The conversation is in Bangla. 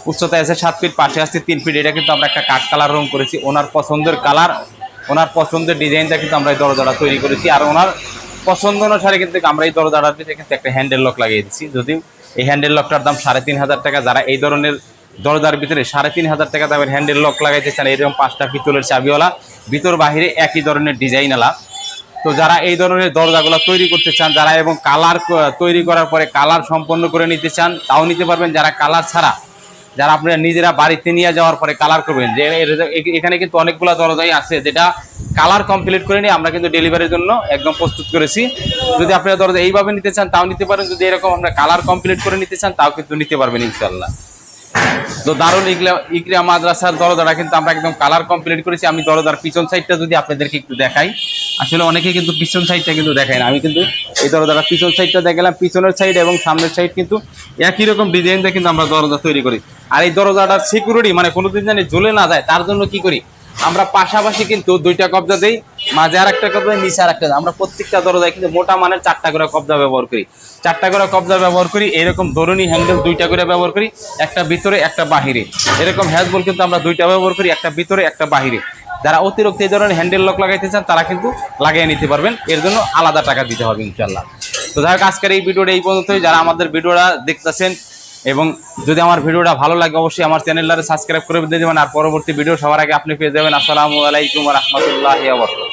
উচ্চতা আছে 7 ফিট, পাশে আছে 3 ফিট। এটা কিন্তু আমরা একটা কাঠ কালার রং করেছি। ওনার পছন্দের কালার, ওনার পছন্দের ডিজাইনটা কিন্তু আমরা এই দরজাটা তৈরি করেছি। আর ওনার পছন্দ অনুসারে কিন্তু আমরা এই দরজাটার ভিতরে কিন্তু একটা হ্যান্ডেল লক লাগিয়ে দিচ্ছি। যদিও এই হ্যান্ডেল লকটার দাম 3,500 টাকা। যারা এই ধরনের দরজার ভিতরে 3,500 টাকা দামের হ্যান্ডেল লক লাগাইতে চান, এরকম 5টা পিতলের চাবিওয়ালা, ভিতর বাহিরে একই ধরনের ডিজাইনওয়ালা, তো যারা এই ধরনের দরজাগুলো তৈরি করতে চান, যারা এবং কালার তৈরি করার পরে কালার সম্পন্ন করে নিতে চান, তাও নিতে পারবেন। যারা কালার ছাড়া, যারা আপনারা নিজেরা বাড়িতে নিয়ে যাওয়ার পরে কালার করবেন, যে এখানে কিন্তু অনেকগুলো দরজাই আছে যেটা কালার কমপ্লিট করে নিয়ে আমরা কিন্তু ডেলিভারির জন্য একদম প্রস্তুত করেছি। যদি আপনারা দরজা এইভাবে নিতে চান তাও নিতে পারেন, যদি এরকম আমরা কালার কমপ্লিট করে নিতে চান তাও কিন্তু নিতে পারবেন ইনশাল্লাহ। তো দারুল ইকরা মাদ্রাসার দরজাটা কিন্তু আমরা একদম কালার কমপ্লিট করেছি। আমি দরজার পিছন সাইডটা যদি আপনাদেরকে একটু দেখাই, আসলে অনেকে কিন্তু পিছন সাইডটা কিন্তু দেখায় না। আমি কিন্তু এই দরজাটা পিছন সাইডটা দেখালাম, পিছনের সাইড এবং সামনের সাইড কিন্তু একই রকম ডিজাইন দিয়ে কিন্তু আমরা দরজা তৈরি করি। আর এই দরজাটার সিকিউরিটি মানে কোনোদিন জানি ঝুলে না যায়, তার জন্য কি করি, আমরা পাশাপাশি কিন্তু 2টা কবজা দেই, মাঝে আর একটা কবজা, নিচে আর একটা। আমরা প্রত্যেকটা দরজায় কিন্তু মোটা মানের 4টা করে কবজা ব্যবহার করি, 4টা করে কবজা ব্যবহার করি। এরকম ধরুনি হ্যান্ডেল 2টা করে ব্যবহার করি, একটা ভিতরে একটা বাহিরে। এরকম হ্যাজবল কিন্তু আমরা 2টা ব্যবহার করি, একটা ভিতরে একটা বাহিরে। যারা অতিরিক্ত এই ধরনের হ্যান্ডেল লক লাগাইতে চান তারা কিন্তু লাগিয়ে নিতে পারবেন, এর জন্য আলাদা টাকা দিতে হবে ইনশাল্লাহ। তো যাই হোক, আজকের এই ভিডিওটা এই পর্যন্তই। যারা আমাদের ভিডিওটা দেখতেছেন এবং যদি আমার ভিডিওটা ভালো লাগে অবশ্যই আমার চ্যানেলটাকে সাবস্ক্রাইব করে দিয়ে দেবেন। আর পরবর্তী ভিডিও সবার আগে আপনি পেয়ে যাবেন। আসসালামু আলাইকুম ওয়া রাহমাতুল্লাহি ওয়া বারাকাতুহু।